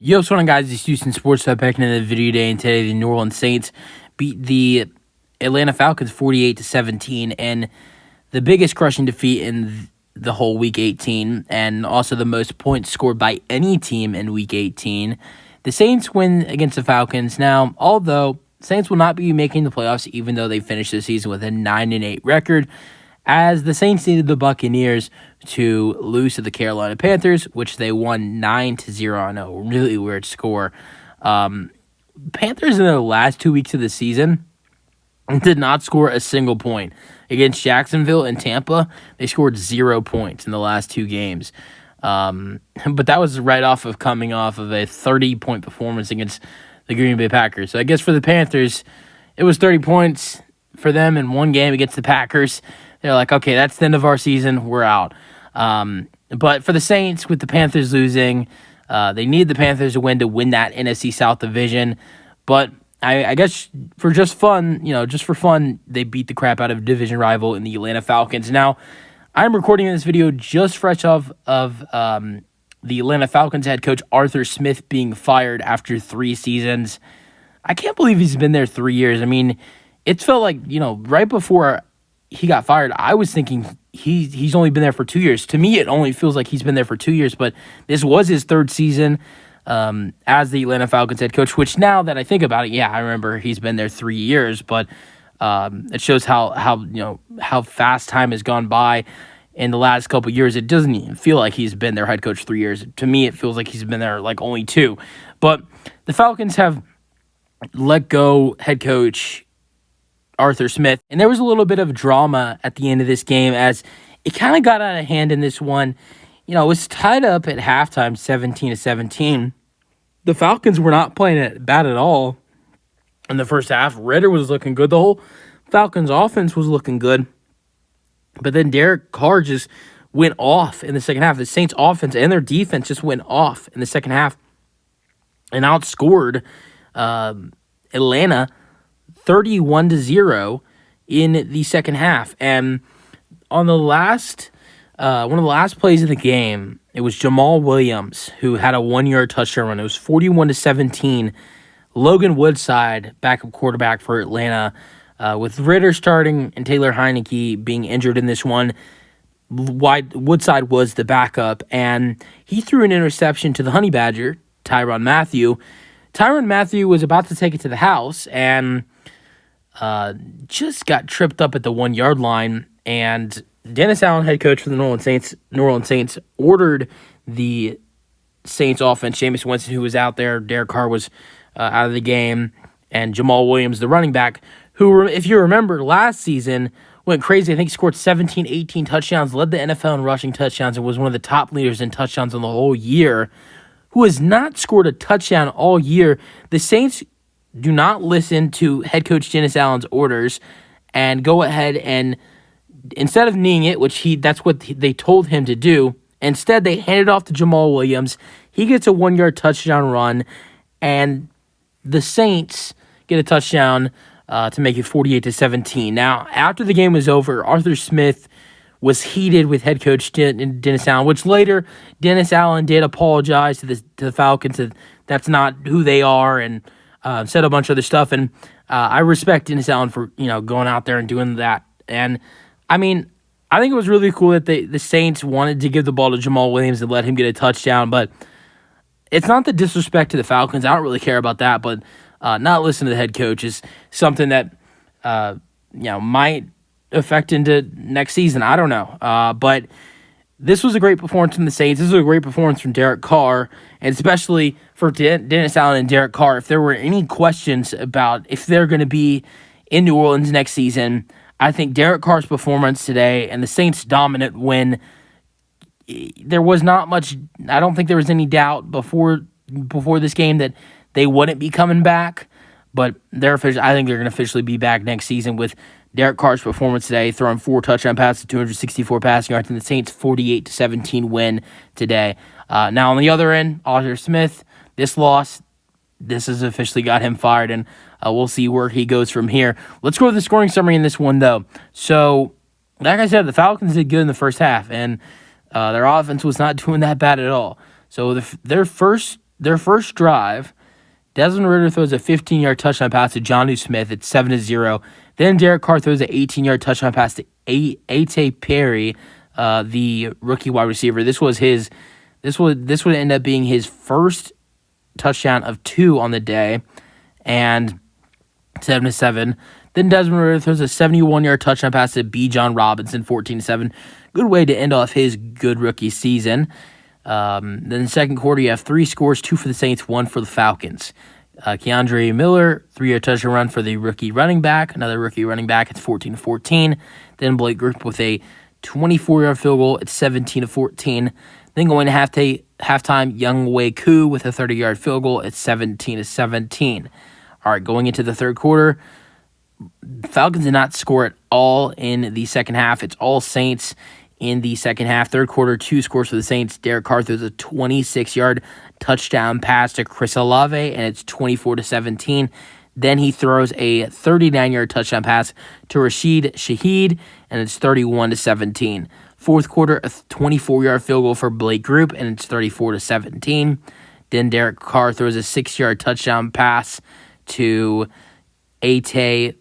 Yo, what's going on, guys? It's Houston Sports Hub back into the video day, and today the New Orleans Saints beat the Atlanta Falcons 48-17, and the biggest crushing defeat in the whole Week 18, and also the most points scored by any team in Week 18. The Saints win against the Falcons. Now, although Saints will not be making the playoffs, even though they finished the season with a 9-8 record, as the Saints needed the Buccaneers to lose to the Carolina Panthers, which they won 9-0 on a really weird score. Panthers in the last 2 weeks of the season did not score a single point. Against Jacksonville and Tampa, they scored 0 points in the last two games. But that was right off of coming off of a 30-point performance against the Green Bay Packers. So I guess for the Panthers, it was 30 points for them in one game against the Packers. They're like, okay, that's the end of our season. We're out. But for the Saints, with the Panthers losing, they need the Panthers to win that NFC South division. But I guess for just fun, they beat the crap out of division rival in the Atlanta Falcons. Now, I'm recording this video just fresh off of the Atlanta Falcons head coach Arthur Smith being fired after 3 seasons. I can't believe he's been there 3 years. I mean, it felt like, right before he got fired, I was thinking he's only been there for 2 years. To me, it only feels like he's been there for 2 years, but this was his 3rd season as the Atlanta Falcons head coach, which now that I think about it, yeah, I remember he's been there 3 years, but it shows how fast time has gone by in the last couple of years. It doesn't even feel like he's been their head coach 3 years. To me, it feels like he's been there like only 2. But the Falcons have let go head coach Arthur Smith, and there was a little bit of drama at the end of this game as it kind of got out of hand in this one. It was tied up at halftime, 17-17. The Falcons were not playing it bad at all in the first half. Ritter was looking good. The whole Falcons offense was looking good. But then Derek Carr just went off in the second half. The Saints offense and their defense just went off in the second half and outscored Atlanta 31-0 in the second half. And on the last one of the last plays of the game, it was Jamal Williams who had a 1-yard touchdown run. It was 41-17. Logan Woodside, backup quarterback for Atlanta, with Ritter starting and Taylor Heineke being injured in this one. Woodside was the backup, and he threw an interception to the Honey Badger, Tyrann Mathieu. Tyrann Mathieu was about to take it to the house, and just got tripped up at the 1-yard line, and Dennis Allen, head coach for the New Orleans Saints, ordered the Saints offense. Jameis Winston, who was out there, Derek Carr was out of the game, and Jamal Williams, the running back, who, if you remember, last season went crazy. I think he scored 17, 18 touchdowns, led the NFL in rushing touchdowns, and was one of the top leaders in touchdowns in the whole year, who has not scored a touchdown all year. The Saints do not listen to head coach Dennis Allen's orders and go ahead and, instead of kneeing it, that's what they told him to do, instead they hand it off to Jamal Williams. He gets a 1-yard touchdown run, and the Saints get a touchdown to make it 48-17. Now, after the game was over, Arthur Smith was heated with head coach Dennis Allen, which later Dennis Allen did apologize to the Falcons that that's not who they are, and said a bunch of other stuff. And I respect Dennis Allen for going out there and doing that. And I mean, I think it was really cool that the Saints wanted to give the ball to Jamal Williams and let him get a touchdown. But it's not the disrespect to the Falcons. I don't really care about that. But not listening to the head coach is something that might affect into next season. I don't know. But this was a great performance from the Saints. This was a great performance from Derek Carr, and especially for Dennis Allen and Derek Carr. If there were any questions about if they're going to be in New Orleans next season, I think Derek Carr's performance today and the Saints' dominant win, there was not much. I don't think there was any doubt before this game that they wouldn't be coming back. But I think they're going to officially be back next season with Derek Carr's performance today, throwing 4 touchdown passes, 264 passing yards, and the Saints' 48-17 win today. Now, on the other end, Arthur Smith, this loss, this has officially got him fired, and we'll see where he goes from here. Let's go with the scoring summary in this one, though. So, like I said, the Falcons did good in the first half, and their offense was not doing that bad at all. So, their first their first drive, Desmond Ridder throws a 15-yard touchdown pass to Jonnu Smith. It's 7-0. Then Derek Carr throws an 18-yard touchdown pass to A.T. Perry, the rookie wide receiver. This would end up being his first touchdown of 2 on the day, and 7-7. Then Desmond Ridder throws a 71-yard touchdown pass to B. John Robinson, 14-7. Good way to end off his good rookie season. Then in the second quarter, you have 3 scores, 2 for the Saints, 1 for the Falcons. Keandre Miller, 3-yard touchdown run for the rookie running back. Another rookie running back, it's 14-14. Then Blake Griffin with a 24-yard field goal, it's 17-14. Then going to halftime, Young Wei Koo with a 30-yard field goal, it's 17-17. All right, going into the third quarter, Falcons did not score at all in the second half. It's all Saints in the second half. Third quarter, 2 scores for the Saints. Derek Carr throws a 26-yard touchdown pass to Chris Olave, and it's 24-17. Then he throws a 39-yard touchdown pass to Rashid Shaheed, and it's 31-17. Fourth quarter, a 24-yard field goal for Blake Group, and it's 34-17. Then Derek Carr throws a 6-yard touchdown pass to A.T.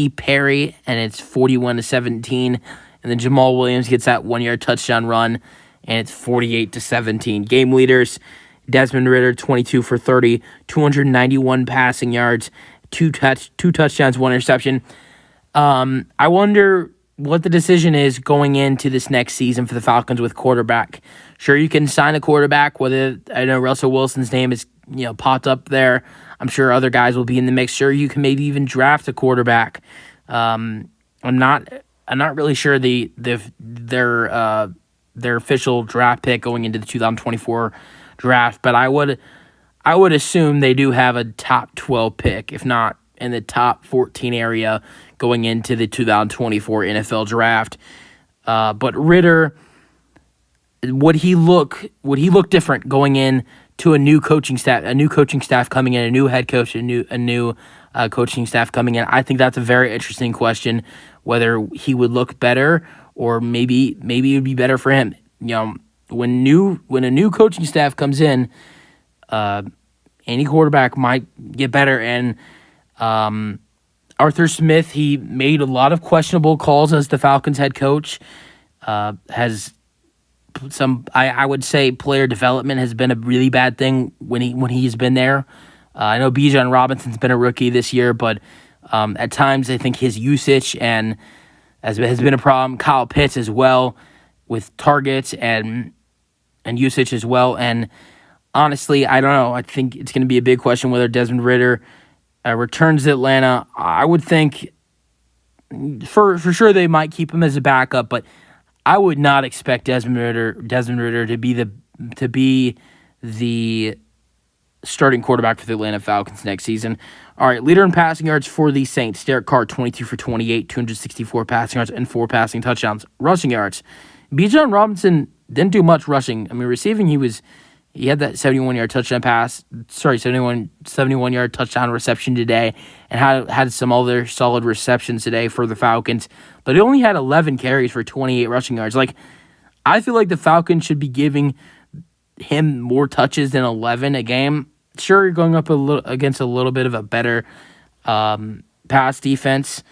Perry, and it's 41-17. And then Jamal Williams gets that 1-yard touchdown run, and it's 48-17. Game leaders, Desmond Ridder, 22 for 30, 291 passing yards, 2 touchdowns, 1 interception. I wonder what the decision is going into this next season for the Falcons with quarterback. Sure, you can sign a quarterback, whether I know Russell Wilson's name is popped up there. I'm sure other guys will be in the mix. Sure, you can maybe even draft a quarterback. I'm not really sure their official draft pick going into the 2024 draft, but I would assume they do have a top 12 pick, if not in the top 14 area going into the 2024 NFL draft. But Ridder, would he look different going in to a new coaching staff coming in, a new head coach, a new coaching staff coming in? I think that's a very interesting question, whether he would look better or maybe it would be better for him. When a new coaching staff comes in, any quarterback might get better. And Arthur Smith, he made a lot of questionable calls as the Falcons head coach. Has some, I would say, player development has been a really bad thing when he's been there. I know Bijan Robinson's been a rookie this year, but at times I think his usage and has been a problem. Kyle Pitts as well with targets and usage as well. And honestly, I don't know. I think it's going to be a big question whether Desmond Ridder returns to Atlanta. I would think for sure they might keep him as a backup, but I would not expect Desmond Ridder to be the starting quarterback for the Atlanta Falcons next season. All right, leader in passing yards for the Saints, Derek Carr, 22 for 28, 264 passing yards and 4 passing touchdowns. Rushing yards, Bijan Robinson didn't do much rushing. I mean, receiving, he had that 71-yard touchdown pass. 71-yard touchdown reception today, and had some other solid receptions today for the Falcons. But he only had 11 carries for 28 rushing yards. I feel like the Falcons should be giving him more touches than 11 a game. Sure, you're going up against a little bit of a better run defense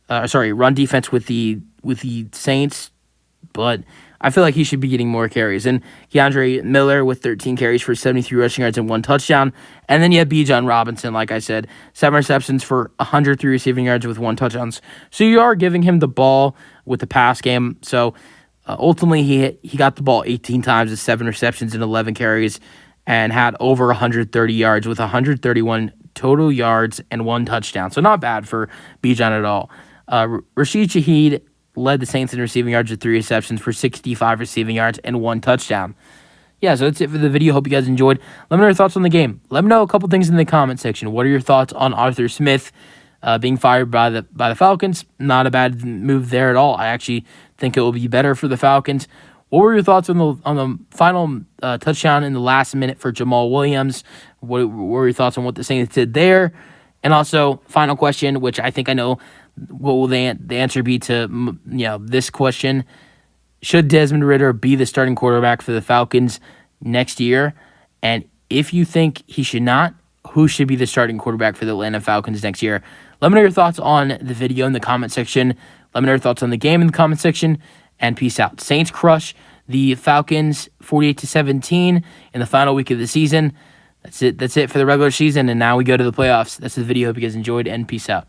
with the Saints, but I feel like he should be getting more carries. And Keandre Miller with 13 carries for 73 rushing yards and 1 touchdown. And then you have Bijan Robinson, like I said, 7 receptions for 103 receiving yards with 1 touchdown. So you are giving him the ball with the pass game. So ultimately, he got the ball 18 times with 7 receptions and 11 carries and had over 130 yards with 131 total yards and 1 touchdown. So not bad for Bijan at all. Rashid Shaheed led the Saints in receiving yards with 3 receptions for 65 receiving yards and 1 touchdown. Yeah, so that's it for the video. Hope you guys enjoyed. Let me know your thoughts on the game. Let me know a couple things in the comment section. What are your thoughts on Arthur Smith being fired by the Falcons? Not a bad move there at all. I actually think it will be better for the Falcons. What were your thoughts on the final touchdown in the last minute for Jamal Williams? What were your thoughts on what the Saints did there? And also, final question, which I think I know what will the answer be to this question. Should Desmond Ridder be the starting quarterback for the Falcons next year? And If you think he should not, who should be the starting quarterback for the Atlanta Falcons next year? Let me know your thoughts on the video in the comment section. Let me know your thoughts on the game in the comment section. And peace out. Saints crush the Falcons 48-17 in the final week of the season. That's it for the regular season, and now we go to the playoffs. That's the video. Hope you guys enjoyed, and peace out.